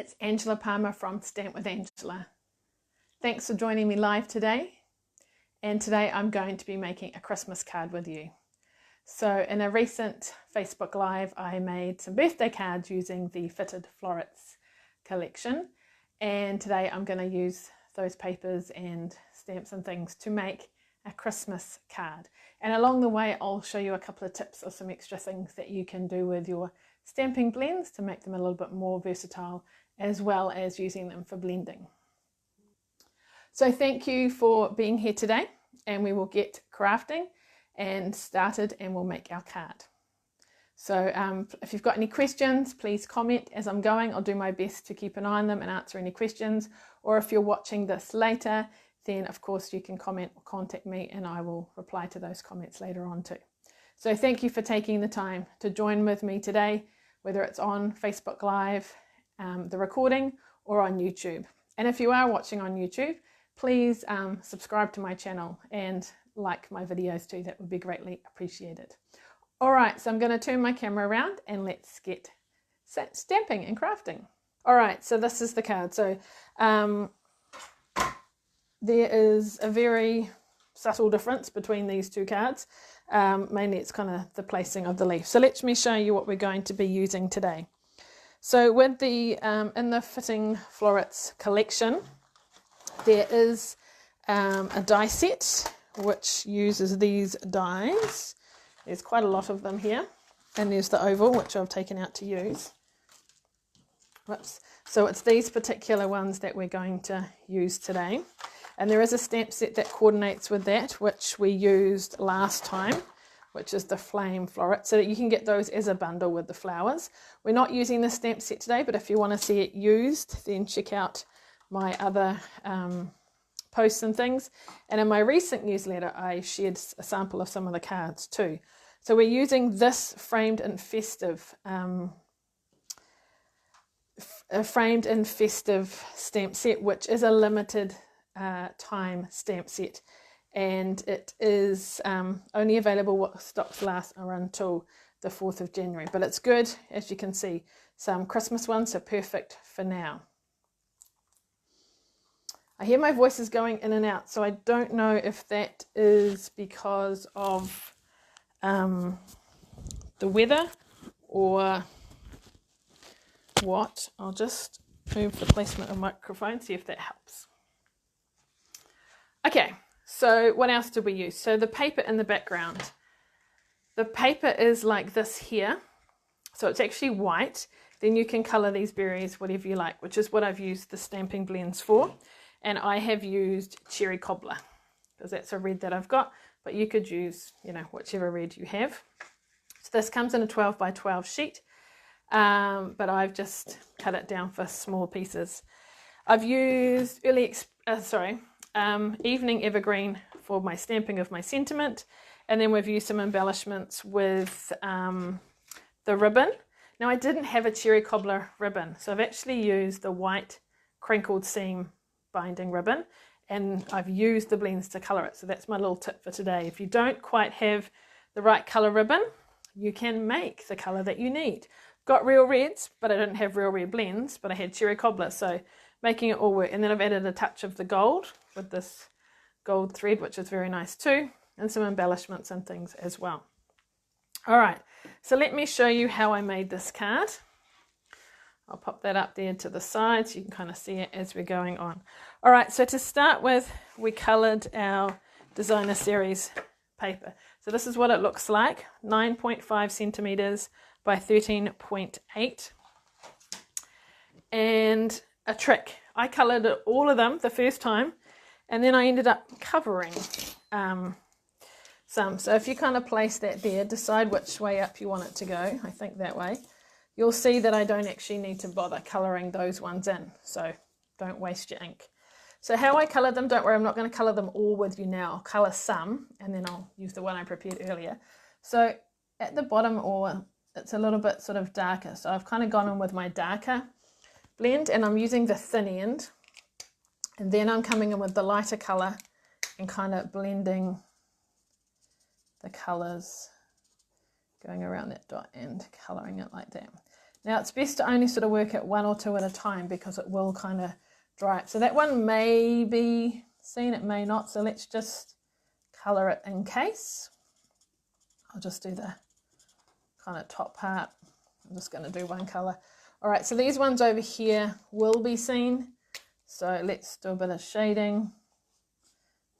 It's Angela Palmer from Stamp with Angela. Thanks for joining me live today. And today I'm going to be making a Christmas card with you. So in a recent Facebook Live, I made some birthday cards using the Fitting Florets Collection. And today I'm going to use those papers and stamps and things to make a Christmas card. And along the way, I'll show you a couple of tips or some extra things that you can do with your stamping blends to make them a little bit more versatile, as well as using them for blending. So thank you for being here today, and we will get crafting and started and we'll make our card. So if you've got any questions, please comment as I'm going. I'll do my best to keep an eye on them and answer any questions. Or if you're watching this later, then of course you can comment or contact me and I will reply to those comments later on too. So thank you for taking the time to join with me today, whether it's on Facebook Live, the recording, or on YouTube. And if you are watching on YouTube, please subscribe to my channel and like my videos too. That would be greatly appreciated. All right, so I'm going to turn my camera around and let's get stamping and crafting. All right, so this is the card. So there is a very subtle difference between these two cards. Mainly it's kind of the placing of the leaf. So let me show you what we're going to be using today. So with the in the Fitting Florets Collection, there is a die set which uses these dies. There's quite a lot of them here, and there's the oval which I've taken out to use. Whoops. So it's these particular ones that we're going to use today. And there is a stamp set that coordinates with that, which we used last time, which is the Framed Florets, so that you can get those as a bundle with the flowers. We're not using the stamp set today, but if you want to see it used, then check out my other posts and things. And in my recent newsletter, I shared a sample of some of the cards too. So we're using this Framed and Festive Framed and Festive stamp set, which is a limited time stamp set, and it is only available what stocks last are until the 4th of January, but it's good, as you can see. Some Christmas ones are perfect for now. I hear my voice is going in and out, so I don't know if that is because of the weather or what. I'll just move the placement of the microphone, see if that helps. Okay, so what else did we use? So the paper in the background. The paper is like this here. So it's actually white. Then you can colour these berries whatever you like, which is what I've used the stamping blends for. And I have used cherry cobbler because that's a red that I've got, but you could use, whichever red you have. So this comes in a 12 by 12 sheet, but I've just cut it down for small pieces. I've used Evening Evergreen for my stamping of my sentiment, and then we've used some embellishments with the ribbon. Now I didn't have a cherry cobbler ribbon, so I've actually used the white crinkled seam binding ribbon, and I've used the blends to colour it. So that's my little tip for today. If you don't quite have the right colour ribbon, you can make the colour that you need. Got real reds, but I didn't have real red blends, but I had cherry cobbler, so making it all work. And then I've added a touch of the gold with this gold thread, which is very nice too, and some embellishments and things as well. All right, so let me show you how I made this card. I'll pop that up there to the side so you can kind of see it as we're going on. All right, so to start with, we coloured our designer series paper. So this is what it looks like, 9.5 centimetres by 13.8. And a trick, I coloured all of them the first time, and then I ended up covering some. So if you kind of place that there, decide which way up you want it to go, I think that way, you'll see that I don't actually need to bother colouring those ones in, so don't waste your ink. So how I coloured them, don't worry, I'm not going to colour them all with you now. I'll colour some, and then I'll use the one I prepared earlier. So at the bottom, it's a little bit sort of darker, so I've kind of gone in with my darker blend, and I'm using the thin end, and then I'm coming in with the lighter colour and kind of blending the colours, going around that dot and colouring it like that. Now it's best to only sort of work at 1 or 2 at a time because it will kind of dry up. So that one may be seen, it may not. So let's just colour it in case. I'll just do the kind of top part. I'm just going to do one colour. All right, so these ones over here will be seen. So let's do a bit of shading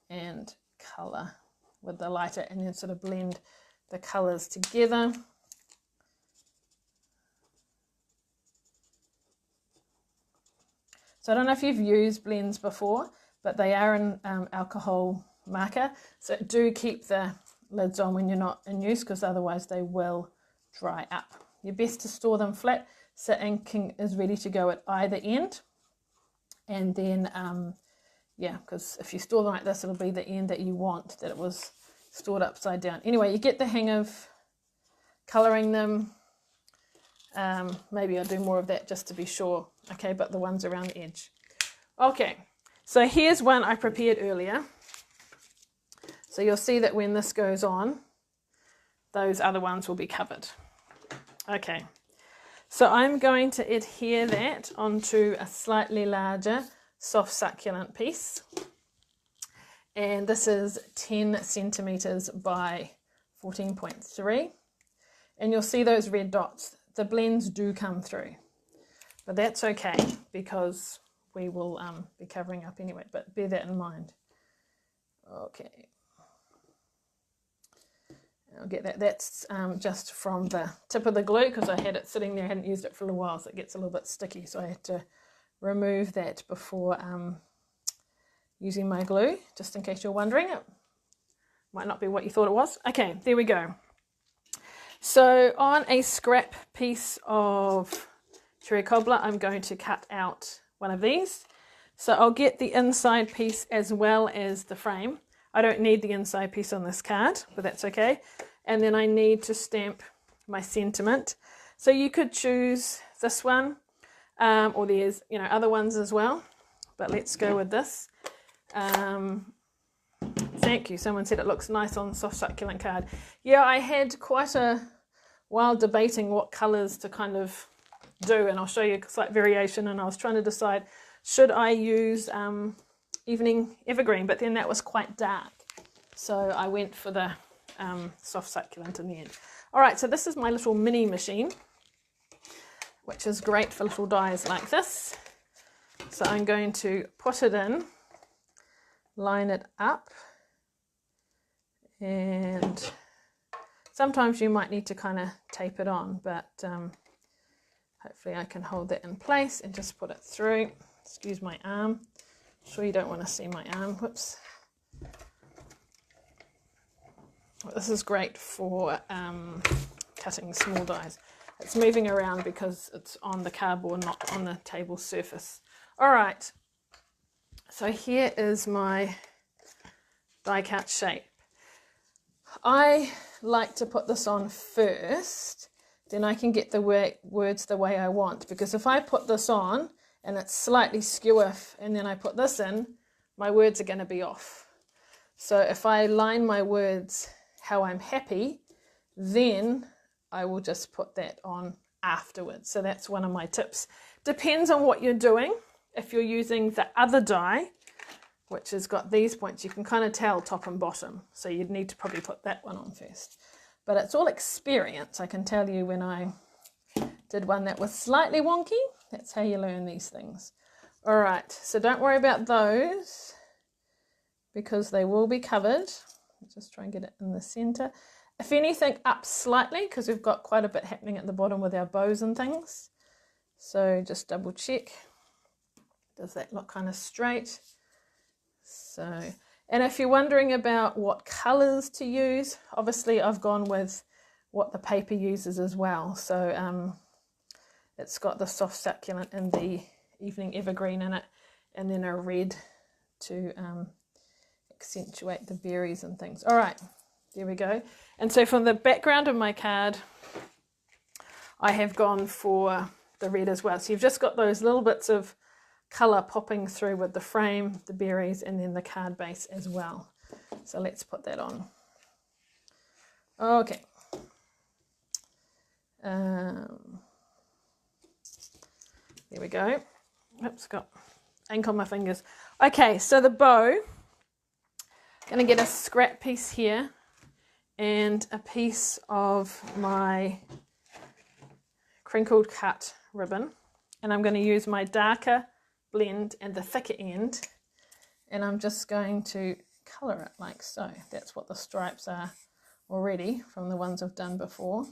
and colour with the lighter and then sort of blend the colours together. So I don't know if you've used blends before, but they are an alcohol marker. So do keep the lids on when you're not in use because otherwise they will dry up. You're best to store them flat so inking is ready to go at either end. And then, yeah, because if you store them like this, it'll be the end that you want, that it was stored upside down. Anyway, you get the hang of colouring them. Maybe I'll do more of that just to be sure. Okay, but the ones around the edge. Okay, so here's one I prepared earlier. So you'll see that when this goes on, those other ones will be covered. Okay, so I'm going to adhere that onto a slightly larger soft succulent piece. And this is 10 centimetres by 14.3. And you'll see those red dots. The blends do come through, but that's okay because we will be covering up anyway, but bear that in mind. Okay. I'll get that. That's just from the tip of the glue because I had it sitting there, I hadn't used it for a little while, so it gets a little bit sticky. So I had to remove that before using my glue, just in case you're wondering. It might not be what you thought it was. Okay, there we go. So on a scrap piece of cherry cobbler, I'm going to cut out one of these. So I'll get the inside piece as well as the frame. I don't need the inside piece on this card, but that's okay. And then I need to stamp my sentiment. So you could choose this one, or there's other ones as well. But let's go with this. Thank you. Someone said it looks nice on soft succulent card. Yeah, I had quite a while debating what colours to kind of do, and I'll show you a slight variation. And I was trying to decide, should I use Evening Evergreen, but then that was quite dark. So I went for the soft succulent in the end. All right, so this is my little mini machine, which is great for little dies like this. So I'm going to put it in, line it up, and sometimes you might need to kind of tape it on, but hopefully I can hold that in place and just put it through. Excuse my arm. I'm sure you don't want to see my arm. Whoops. This is great for cutting small dies. It's moving around because it's on the cardboard, not on the table surface. All right. So here is my die cut shape. I like to put this on first, then I can get the words the way I want, because if I put this on and it's slightly skew and then I put this in, my words are going to be off. So if I line my words how I'm happy, then I will just put that on afterwards. So that's one of my tips. Depends on what you're doing. If you're using the other die, which has got these points, you can kind of tell top and bottom. So you'd need to probably put that one on first. But it's all experience. I can tell you when I did one that was slightly wonky, that's how you learn these things. All right, so don't worry about those because they will be covered. I'll just try and get it in the center. If anything, up slightly because we've got quite a bit happening at the bottom with our bows and things. So just double check. Does that look kind of straight? So, and if you're wondering about what colors to use, obviously I've gone with what the paper uses as well. So it's got the soft succulent and the Evening Evergreen in it, and then a red to accentuate the berries and things. All right, there we go. And so for the background of my card, I have gone for the red as well. So you've just got those little bits of colour popping through with the frame, the berries, and then the card base as well. So let's put that on. Okay. There we go. Oops, got ink on my fingers. Okay, so the bow, gonna get a scrap piece here and a piece of my crinkled cut ribbon, and I'm going to use my darker blend and the thicker end, and I'm just going to colour it like so. That's what the stripes are already from the ones I've done before.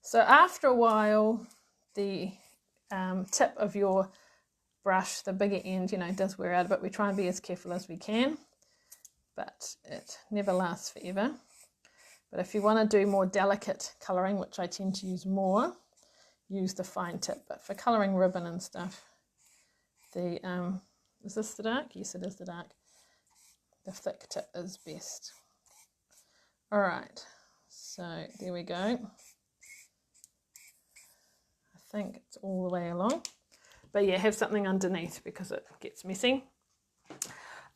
So after a while, the tip of your brush, the bigger end, you know, does wear out, but we try and be as careful as we can, but it never lasts forever. But if you want to do more delicate colouring, which I tend to use more, use the fine tip. But for colouring ribbon and stuff, the is this the dark? Yes, it is the dark. The thick tip is best. All right, so there we go. I think it's all the way along. But yeah, have something underneath because it gets messy.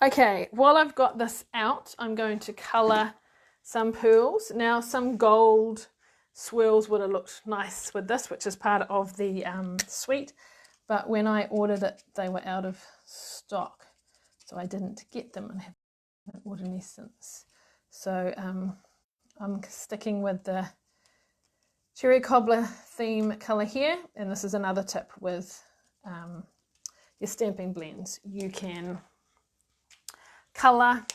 Okay, while I've got this out, I'm going to colour some pearls. Now, some gold swirls would have looked nice with this, which is part of the suite, but when I ordered it, they were out of stock, so I didn't get them and have an ordinessence. So I'm sticking with the cherry cobbler theme colour here, and this is another tip with your stamping blends. You can colour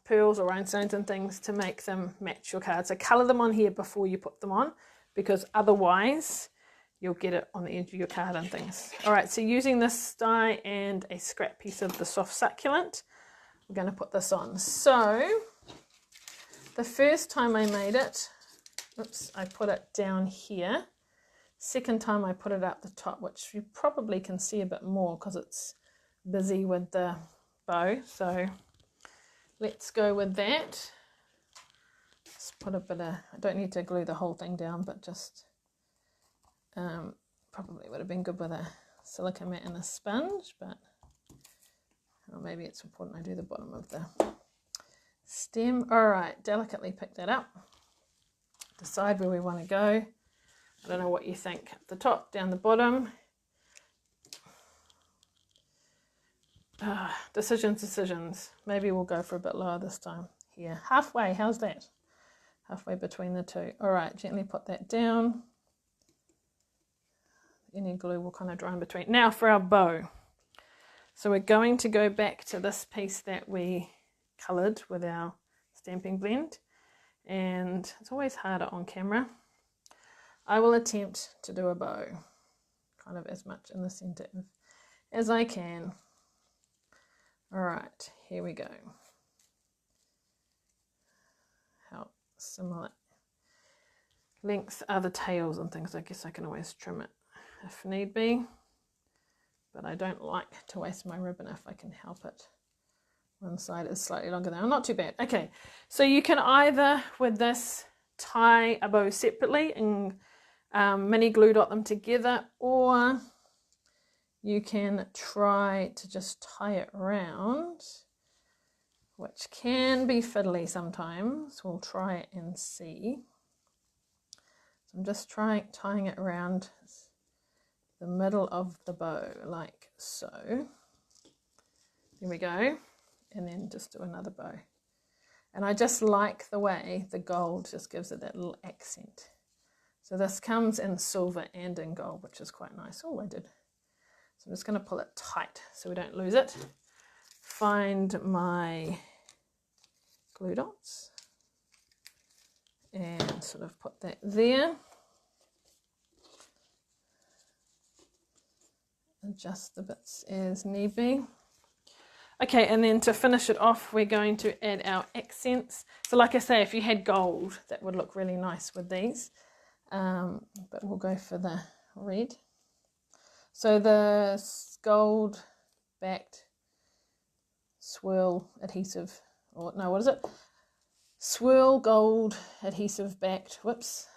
pearls or rhinestones and things to make them match your card. So colour them on here before you put them on, because otherwise you'll get it on the edge of your card and things. All right, so using this die and a scrap piece of the soft succulent, we're going to put this on. So the first time I made it, oops, I put it down here. Second time I put it up the top, which you probably can see a bit more because it's busy with the bow. So let's go with that. Just put a bit of, I don't need to glue the whole thing down, but just probably would have been good with a silica mat and a sponge, but or maybe it's important I do the bottom of the stem. All right, delicately pick that up. Decide where we want to go. I don't know what you think. At the top, down the bottom. Decisions. Maybe we'll go for a bit lower this time. Here, halfway. How's that? Halfway between the two. All right, gently put that down. Any glue will kind of dry in between. Now for our bow. So we're going to go back to this piece that we coloured with our stamping blend. And it's always harder on camera. I will attempt to do a bow, kind of as much in the centre as I can. All right, here we go. How similar length are the tails and things. I guess I can always trim it if need be, but I don't like to waste my ribbon if I can help it. One side is slightly longer than, not too bad. Okay, so you can either with this tie a bow separately and mini glue dot them together, or you can try to just tie it around, which can be fiddly sometimes. We'll try it and see. So I'm just tying it around the middle of the bow like so. There we go. And then just do another bow. And I just like the way the gold just gives it that little accent. So this comes in silver and in gold, which is quite nice. Oh, I did. So I'm just going to pull it tight so we don't lose it. Find my glue dots and sort of put that there. Adjust the bits as need be. Okay, and then to finish it off, we're going to add our accents. So like I say, if you had gold, that would look really nice with these. But we'll go for the red. So the gold backed swirl adhesive, or no, what is it? Swirl gold adhesive backed, whoops,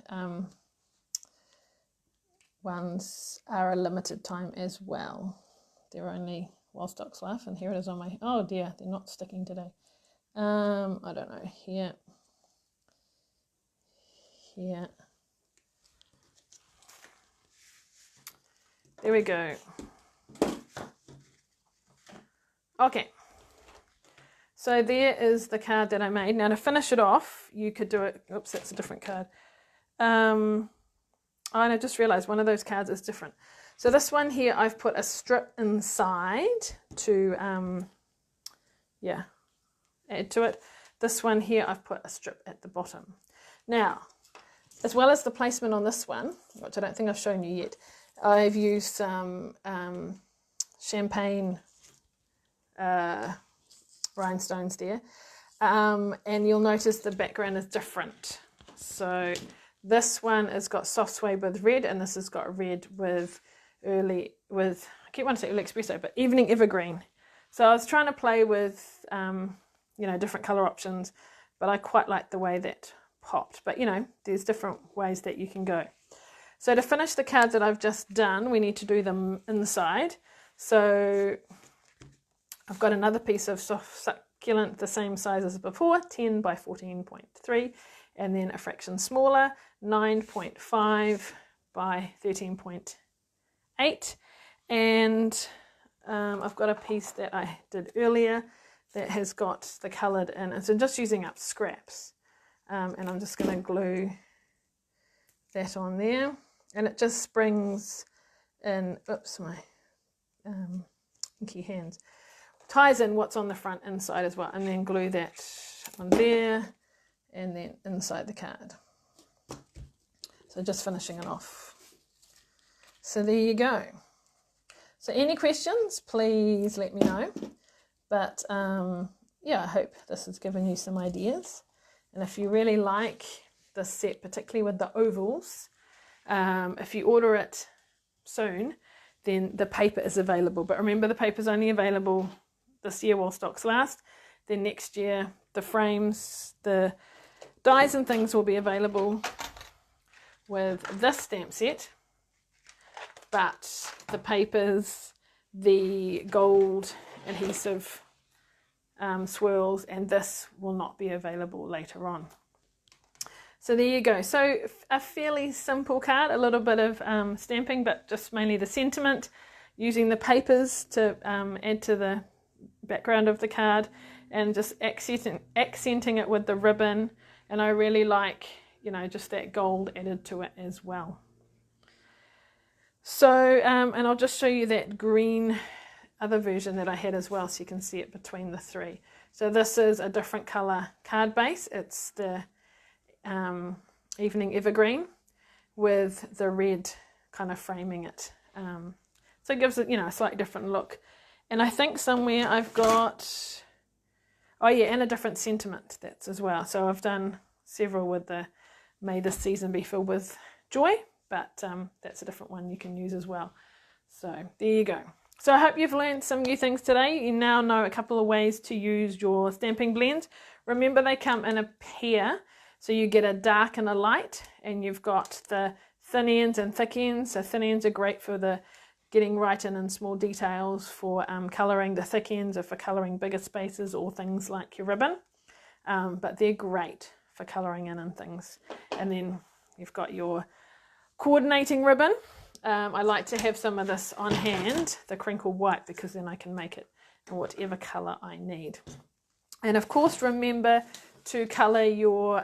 ones are a limited time as well. They're only while stocks last, and here it is on my, oh dear, they're not sticking today. I don't know, here, there we go. Okay, so there is the card that I made. Now to finish it off, you could do it, oops, that's a different card. And I just realized one of those cards is different. So this one here, I've put a strip inside to, add to it. This one here, I've put a strip at the bottom. Now, as well as the placement on this one, which I don't think I've shown you yet, I've used some champagne rhinestones there, and you'll notice the background is different. So this one has got soft suede with red, and this has got red with I keep wanting to say early espresso, but evening evergreen. So I was trying to play with different color options, but I quite like the way that popped. But there's different ways that you can go. So to finish the cards that I've just done, we need to do them inside. So I've got another piece of soft succulent, the same size as before, 10 by 14.3, and then a fraction smaller, 9.5 by 13.8, and I've got a piece that I did earlier that has got the coloured in, and so I'm just using up scraps, and I'm just going to glue that on there, and it just springs in, oops, my inky hands, ties in what's on the front inside as well, and then glue that on there and then inside the card. So just finishing it off. So there you go. So any questions, please let me know. But I hope this has given you some ideas. And if you really like this set, particularly with the ovals, if you order it soon, then the paper is available. But remember, the paper is only available this year while stocks last. Then next year, the frames, the dies and things will be available with this stamp set. But the papers, the gold adhesive swirls, and this will not be available later on. So there you go. So a fairly simple card, a little bit of stamping, but just mainly the sentiment, using the papers to add to the background of the card, and just accenting it with the ribbon. And I really like, just that gold added to it as well. So, and I'll just show you that green other version that I had as well, so you can see it between the three. So this is a different color card base. It's the evening evergreen with the red kind of framing it. So it gives it, a slightly different look. And I think somewhere I've got, and a different sentiment that's as well. So I've done several with the May This Season Be Filled With Joy, but that's a different one you can use as well. So there you go. So I hope you've learned some new things today. You now know a couple of ways to use your stamping blend. Remember, they come in a pair, so you get a dark and a light, and you've got the thin ends and thick ends. So thin ends are great for the getting right in small details, for colouring. The thick ends are for colouring bigger spaces or things like your ribbon, but they're great for colouring in and things. And then you've got your coordinating ribbon. I like to have some of this on hand, the crinkled white, because then I can make it in whatever colour I need. And of course, remember to colour your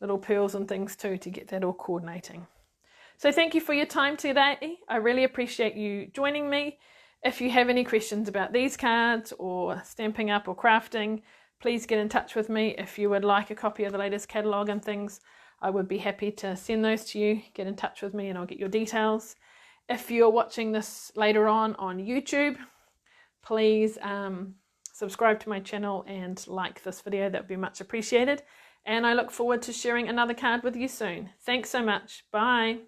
little pearls and things too, to get that all coordinating. So thank you for your time today. I really appreciate you joining me. If you have any questions about these cards or stamping up or crafting, please get in touch with me. If you would like a copy of the latest catalogue and things, I would be happy to send those to you. Get in touch with me and I'll get your details. If you're watching this later on YouTube, please subscribe to my channel and like this video. That would be much appreciated. And I look forward to sharing another card with you soon. Thanks so much. Bye.